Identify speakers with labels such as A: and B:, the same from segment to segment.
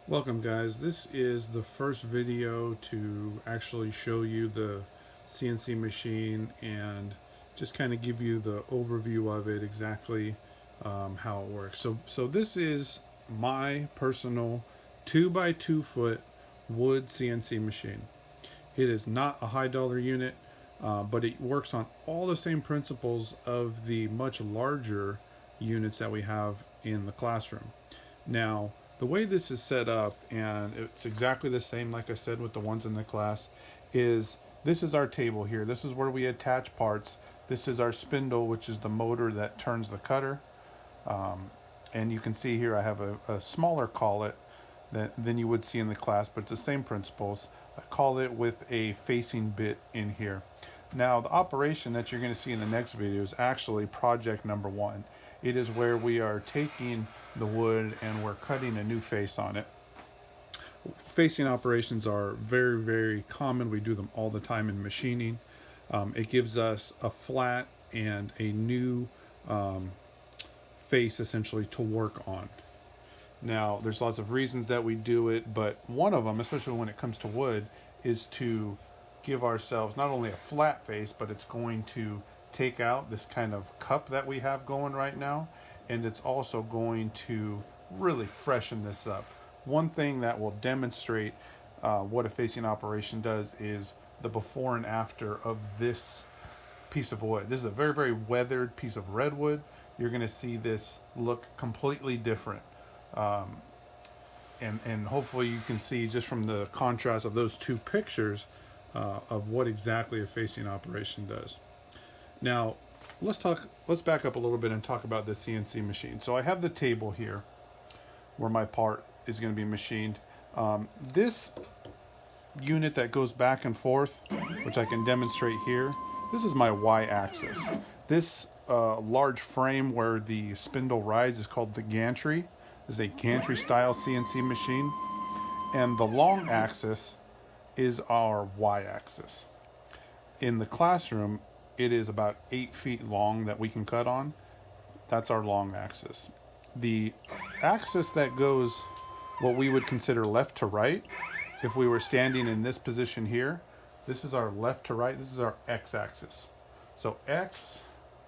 A: Welcome guys, this is the first video to actually show you the CNC machine and just kind of give you the overview of it, exactly how it works. So this is my personal 2x2 foot wood CNC machine. It is not a high dollar unit, but it works on all the same principles of the much larger units that we have in the classroom. Now, the way this is set up, and it's exactly the same like I said with the ones in the class, is this is our table here. This is where we attach parts. This is our spindle, which is the motor that turns the cutter. And you can see here I have a smaller collet than you would see in the class, but it's the same principles. I call it with a facing bit in here. Now, the operation that you're going to see in the next video is actually project number 1. It is where we are taking the wood and we're cutting a new face on it. Facing operations are very, very common. We do them all the time in machining. It gives us a flat and a new face essentially to work on. Now, there's lots of reasons that we do it, but one of them, especially when it comes to wood, is to give ourselves not only a flat face, but it's going to take out this kind of cup that we have going right now, and it's also going to really freshen this up. One thing that will demonstrate what a facing operation does is the before and after of this piece of wood. This is a very, very weathered piece of redwood. You're going to see this look completely different. And hopefully you can see just from the contrast of those two pictures of what exactly a facing operation does. Now, let's back up a little bit and talk about the CNC machine. So I have the table here where my part is going to be machined. This unit that goes back and forth, which I can demonstrate here, this is my y-axis. This large frame where the spindle rides is called the gantry. This is a gantry style CNC machine. And the long axis is our y-axis. In the classroom, it is about 8 feet long that we can cut on. That's our long axis. The axis that goes what we would consider left to right, if we were standing in this position here, this is our left to right, this is our x-axis. So x,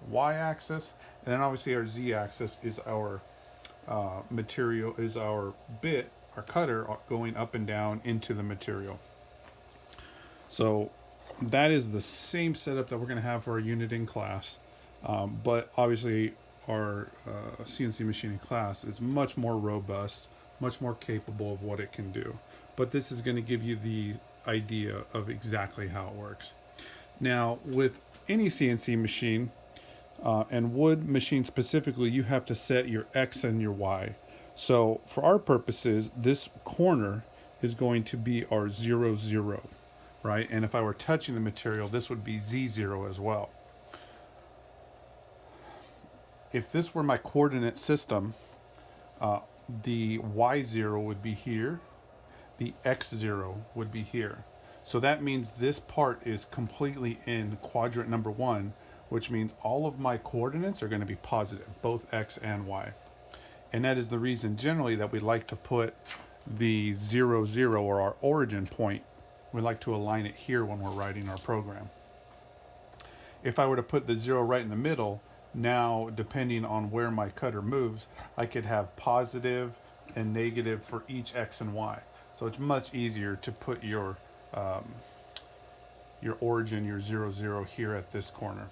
A: y-axis, and then obviously our z-axis is our material, is our bit, our cutter going up and down into the material. So that is the same setup that we're going to have for our unit in class, but obviously our CNC machining class is much more robust, much more capable of what it can do. But this is going to give you the idea of exactly how it works. Now, with any CNC machine, and wood machine specifically, you have to set your X and your Y. So for our purposes, this corner is going to be our 0, 0. Right? And if I were touching the material, this would be Z0 as well. If this were my coordinate system, the Y0 would be here, the X0 would be here. So that means this part is completely in quadrant number 1, which means all of my coordinates are going to be positive, both X and Y. And that is the reason generally that we like to put the 0, 0, or our origin point. We like to align it here when we're writing our program. If I were to put the 0 right in the middle, now depending on where my cutter moves, I could have positive and negative for each X and Y. So it's much easier to put your origin, your 0, 0 here at this corner.